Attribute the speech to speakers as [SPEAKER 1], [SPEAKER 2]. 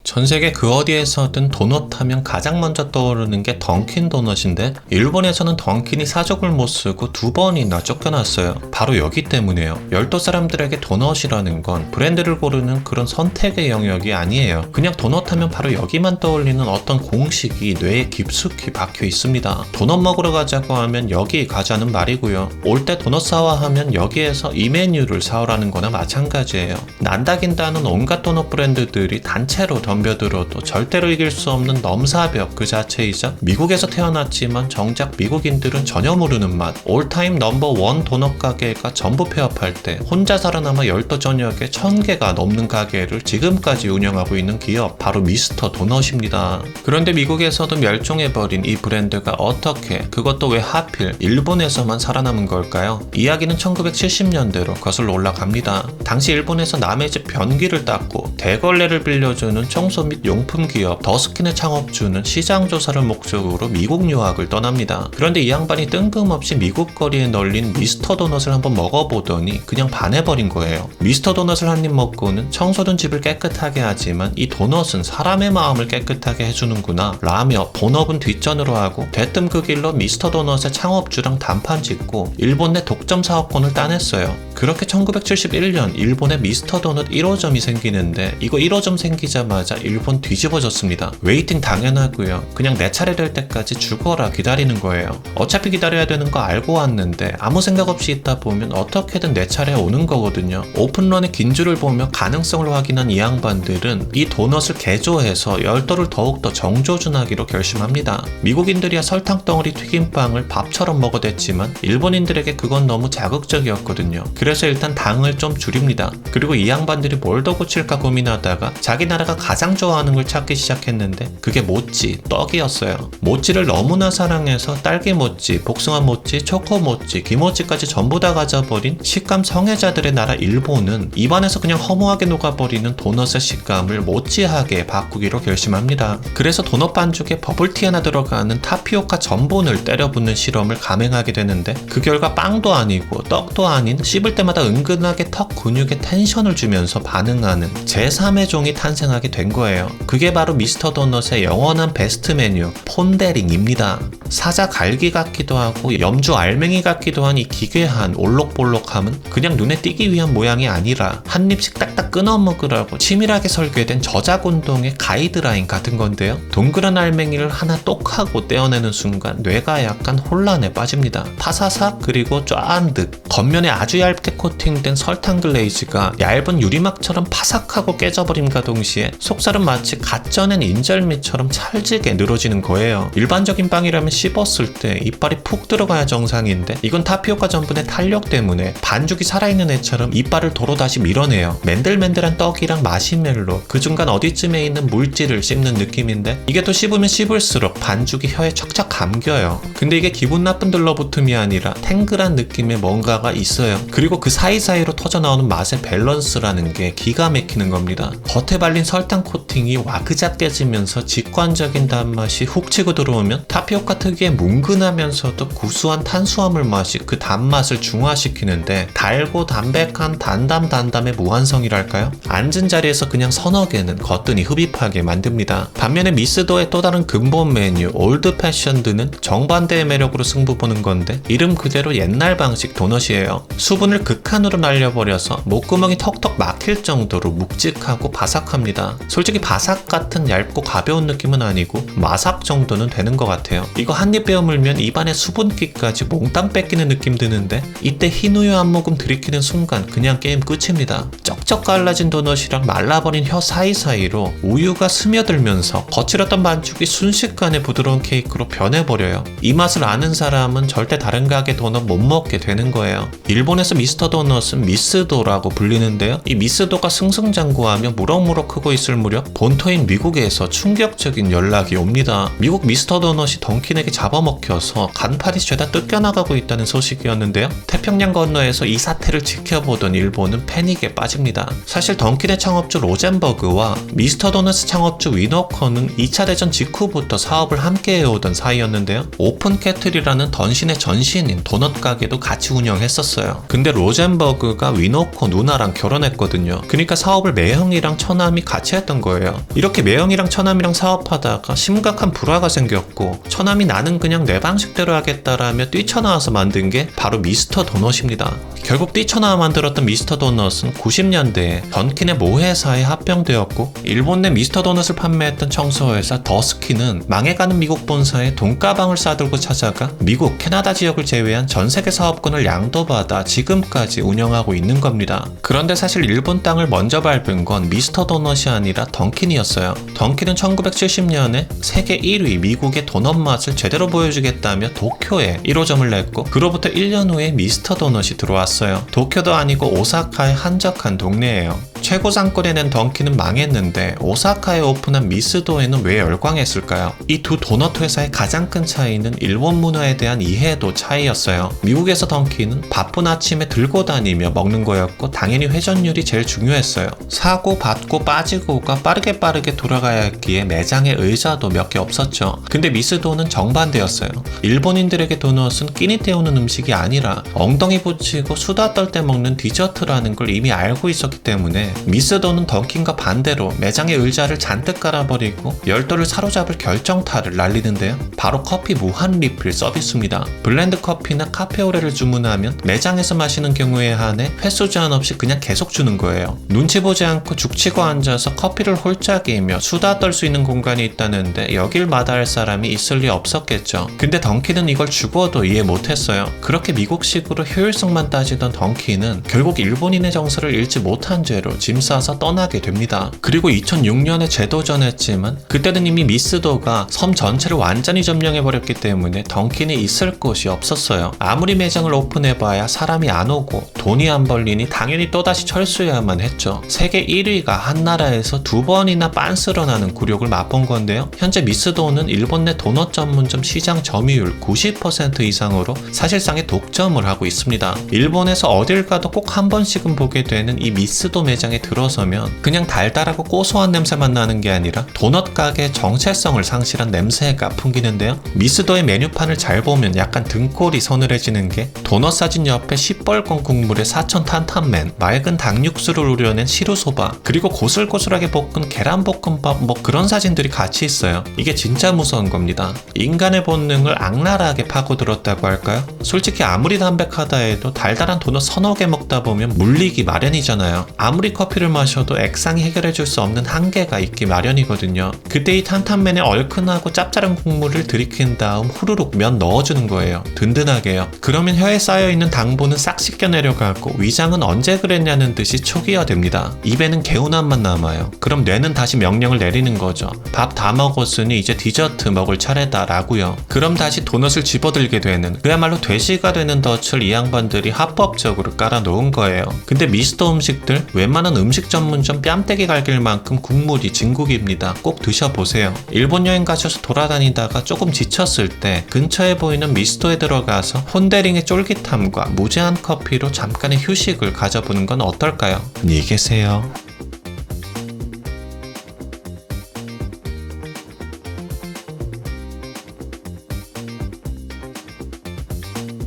[SPEAKER 1] 전 세계 그 어디에서든 도넛 하면 가장 먼저 떠오르는 게 던킨 도넛인데 일본에서는 던킨이 사족을 못 쓰고 2번이나 쫓겨났어요. 바로 여기 때문이에요. 열도 사람들에게 도넛이라는 건 브랜드를 고르는 그런 선택의 영역이 아니에요. 그냥 도넛 하면 바로 여기만 떠올리는 어떤 공식이 뇌에 깊숙이 박혀 있습니다. 도넛 먹으러 가자고 하면 여기 가자는 말이고요. 올 때 도넛 사와 하면 여기에서 이 메뉴를 사오라는 거나 마찬가지예요. 난다긴다는 온갖 도넛 브랜드들이 단체로 덤벼들어도 절대로 이길 수 없는 넘사벽 그 자체이자 미국에서 태어났지만 정작 미국인들은 전혀 모르는 맛, 올타임 넘버1 도넛 가게가 전부 폐업할 때 혼자 살아남아 열도 저녁에 1000개가 넘는 가게를 지금까지 운영하고 있는 기업, 바로 미스터 도넛입니다. 그런데 미국에서도 멸종해버린 이 브랜드가 어떻게, 그것도 왜 하필 일본에서만 살아남은 걸까요? 이야기는 1970년대로 거슬러 올라갑니다. 당시 일본에서 남의 집 변기를 닦고 대걸레를 빌려주는 청소 및 용품 기업 더스킨의 창업주는 시장 조사를 목적으로 미국 유학을 떠납니다. 그런데 이 양반이 뜬금없이 미국 거리에 널린 미스터 도넛을 한번 먹어보더니 그냥 반해버린 거예요. 미스터 도넛을 한 입 먹고는 청소든 집을 깨끗하게 하지만 이 도넛은 사람의 마음을 깨끗하게 해주는구나 라며 본업은 뒷전으로 하고 대뜸 그 길로 미스터 도넛의 창업주랑 단판 짓고 일본 내 독점 사업권을 따냈어요. 그렇게 1971년 일본에 미스터 도넛 1호점이 생기는데 이거 1호점 생기자마자 일본 뒤집어졌습니다. 웨이팅 당연하고요. 그냥 내 차례 될 때까지 죽어라 기다리는 거예요. 어차피 기다려야 되는 거 알고 왔는데 아무 생각 없이 있다 보면 어떻게든 내 차례 오는 거거든요. 오픈런의 긴 줄을 보며 가능성을 확인한 이 양반들은 이 도넛을 개조해서 열도를 더욱더 정조준하기로 결심합니다. 미국인들이야 설탕덩어리 튀김빵을 밥처럼 먹어댔지만 일본인들에게 그건 너무 자극적이었거든요. 그래서 일단 당을 좀 줄입니다. 그리고 이 양반들이 뭘 더 고칠까 고민하다가 자기 나라가 가장 좋아하는 걸 찾기 시작했는데 그게 모찌, 떡이었어요. 모찌를 너무나 사랑해서 딸기 모찌, 복숭아 모찌, 초코 모찌, 기모찌까지 전부 다 가져버린 식감 성애자들의 나라 일본은 입안에서 그냥 허무하게 녹아버리는 도넛의 식감을 모찌하게 바꾸기로 결심합니다. 그래서 도넛 반죽에 버블티 하나 들어가는 타피오카 전분을 때려붓는 실험을 감행하게 되는데 그 결과 빵도 아니고 떡도 아닌 씹을 때마다 은근하게 턱 근육에 텐션을 주면서 반응하는 제3의 종이 탄생하게 된 거예요. 그게 바로 미스터 도넛의 영원한 베스트 메뉴 폰데링입니다. 사자 갈기 같기도 하고 염주 알맹이 같기도 한 이 기괴한 올록볼록함은 그냥 눈에 띄기 위한 모양이 아니라 한 입씩 딱딱 끊어 먹으라고 치밀하게 설계된 저작운동의 가이드라인 같은 건데요. 동그란 알맹이를 하나 똑하고 떼어내는 순간 뇌가 약간 혼란에 빠집니다. 파사삭 그리고 쫀득, 겉면에 아주 얇게 코팅된 설탕 글레이즈가 얇은 유리막처럼 파삭하고 깨져버림과 동시에 속살은 마치 갓 쪄낸 인절미처럼 찰지게 늘어지는 거예요. 일반적인 빵이라면 씹었을 때 이빨이 푹 들어가야 정상인데 이건 타피오카 전분의 탄력 때문에 반죽이 살아있는 애처럼 이빨을 도로 다시 밀어내요. 맨들맨들한 떡이랑 마시멜로 그 중간 어디쯤에 있는 물질을 씹는 느낌인데 이게 또 씹으면 씹을수록 반죽이 혀에 척척 감겨요. 근데 이게 기분 나쁜 들러붙음이 아니라 탱글한 느낌의 뭔가가 있어요. 그리고 그 사이사이로 터져나오는 맛의 밸런스라는 게 기가 막히는 겁니다. 겉에 발린 설탕 코팅이 와그작 깨지면서 직관적인 단맛이 훅 치고 들어오면 타피오카 특유의 뭉근하면서도 구수한 탄수화물 맛이 그 단맛을 중화시키는데 달고 담백한 단담의 무한성이랄까요? 앉은 자리에서 그냥 서너 개는 거뜬히 흡입하게 만듭니다. 반면에 미스도의 또 다른 근본 메뉴 올드 패션드는 정반대의 매력으로 승부 보는 건데 이름 그대로 옛날 방식 도넛이에요. 수분을 극한으로 날려버려서 목구멍이 턱턱 막힐 정도로 묵직하고 바삭합니다. 솔직히 바삭 같은 얇고 가벼운 느낌은 아니고 마삭 정도는 되는 것 같아요. 이거 한 입 베어물면 입안에 수분기까지 몽땅 뺏기는 느낌 드는데 이때 흰 우유 한 모금 들이키는 순간 그냥 게임 끝입니다. 쩍쩍 갈라진 도넛이랑 말라버린 혀 사이사이로 우유가 스며들면서 거칠었던 반죽이 순식간에 부드러운 케이크로 변해버려요. 이 맛을 아는 사람은 절대 다른 가게 도넛 못 먹게 되는 거예요. 일본에서 미스터 도넛은 미스도라고 불리는데요. 이 미스도가 승승장구하며 무럭무럭 크고 있을 무렵 본토인 미국에서 충격적인 연락이 옵니다. 미국 미스터 도넛이 던킨에게 잡아먹혀서 간판이 죄다 뜯겨나가고 있다는 소식이었는데요. 태평양 건너에서 이 사태를 지켜보던 일본은 패닉에 빠집니다. 사실 던킨의 창업주 로젠버그와 미스터 도넛의 창업주 위너커는 2차 대전 직후부터 사업을 함께 해오던 사이였는데요. 오픈 캐틀이라는 던신의 전신인 도넛 가게도 같이 운영했었어요. 근데 로젠버그가 위노코 누나랑 결혼했거든요. 그러니까 사업을 매형이랑 처남이 같이 했던 거예요. 이렇게 매형이랑 처남이랑 사업하다가 심각한 불화가 생겼고 처남이 나는 그냥 내 방식대로 하겠다라며 뛰쳐나와서 만든 게 바로 미스터 도넛입니다. 결국 뛰쳐나와 만들었던 미스터 도넛은 90년대에 던킨의 모회사에 합병되었고 일본 내 미스터 도넛을 판매했던 청소회사 더스킨은 망해가는 미국 본사에 돈가방을 싸들고 찾아가 미국, 캐나다 지역을 제외한 전 세계 사업권을 양도받아 지금까지 운영하고 있는 겁니다. 그런데 사실 일본 땅을 먼저 밟은 건 미스터 도넛이 아니라 던킨이었어요. 던킨은 1970년에 세계 1위 미국의 도넛 맛을 제대로 보여주겠다며 도쿄에 1호점을 냈고 그로부터 1년 후에 미스터 도넛이 들어왔어요. 도쿄도 아니고 오사카의 한적한 동네예요. 최고 상권에 낸 던킨은 망했는데 오사카에 오픈한 미스도에는 왜 열광했을까요? 이 두 도넛 회사의 가장 큰 차이는 일본 문화에 대한 이해도 차이였어요. 미국에서 던킨은 바쁜 아침에 들고 다니며 먹는 거였고 당연히 회전율이 제일 중요했어요. 사고 받고 빠지고가 빠르게 돌아가야 했기에 매장에 의자도 몇 개 없었죠. 근데 미스도는 정반대였어요. 일본인들에게 도넛은 끼니 때우는 음식이 아니라 엉덩이 붙이고 수다 떨 때 먹는 디저트라는 걸 이미 알고 있었기 때문에 미스도는 던킨과 반대로 매장에 의자를 잔뜩 깔아버리고 열도를 사로잡을 결정타를 날리는데요. 바로 커피 무한 리필 서비스입니다. 블렌드 커피나 카페오레를 주문하면 매장에서 마시는 경우에 한해 횟수 제한 없이 그냥 계속 주는 거예요. 눈치 보지 않고 죽치고 앉아서 커피를 홀짝이며 수다 떨 수 있는 공간이 있다는데 여길 마다할 사람이 있을 리 없었겠죠. 근데 던킨은 이걸 죽어도 이해 못했어요. 그렇게 미국식으로 효율성만 따지던 던킨은 결국 일본인의 정서를 잃지 못한 죄로 짐 싸서 떠나게 됩니다. 그리고 2006년에 재도전했지만 그때는 이미 미스도가 섬 전체를 완전히 점령해버렸기 때문에 던킨이 있을 곳이 없었어요. 아무리 매장을 오픈해봐야 사람이 안 오고 돈이 안 벌리니 당연히 또다시 철수해야만 했죠. 세계 1위가 한 나라에서 2번이나 빤스러 나는 굴욕을 맛본 건데요. 현재 미스도는 일본 내 도넛 전문점 시장 점유율 90% 이상으로 사실상의 독점을 하고 있습니다. 일본에서 어딜 가도 꼭 한 번씩은 보게 되는 이 미스도 매장에 들어서면 그냥 달달하고 고소한 냄새만 나는 게 아니라 도넛 가게의 정체성을 상실한 냄새가 풍기는데요. 미스도의 메뉴판을 잘 보면 약간 등골이 서늘해지는 게 도넛 사진 옆에 시뻘건 국물에 사천 탄탄면, 맑은 닭육수를 우려낸 시루소바, 그리고 고슬고슬하게 볶은 계란볶음밥 뭐 그런 사진들이 같이 있어요. 이게 진짜 무서운 겁니다. 인간의 본능을 악랄하게 파고들었다고 할까요? 솔직히 아무리 담백하다 해도 달달한 도넛 서너 개 먹다 보면 물리기 마련이잖아요. 아무리 커피를 마셔도 액상이 해결해줄 수 없는 한계가 있기 마련이거든요. 그때 이 탄탄면에 얼큰하고 짭짤한 국물을 들이킨 다음 후루룩 면 넣어주는 거예요. 든든하게요. 그러면 혀에 쌓여있는 당분은 싹 씻겨 내려가고 위장은 언제 그랬냐는 듯이 초기화됩니다. 입에는 개운함만 남아요. 그럼 뇌는 다시 명령을 내리는 거죠. 밥 다 먹었으니 이제 디저트 먹을 차례다 라고요. 그럼 다시 도넛을 집어들게 되는, 그야말로 돼지가 되는 덫을 이 양반들이 합법적으로 깔아놓은 거예요. 근데 미스터 음식들 웬만한 음식 전문점 뺨때기 갈길만큼 국물이 진국입니다. 꼭 드셔보세요. 일본 여행 가셔서 돌아다니다가 조금 지쳤을 때 근처에 보이는 미스터에 들어가서 혼데링의 쫄깃함과 무제한 커피로 잠깐의 휴식을 가져보는 건 어떨까요? 안녕히 계세요.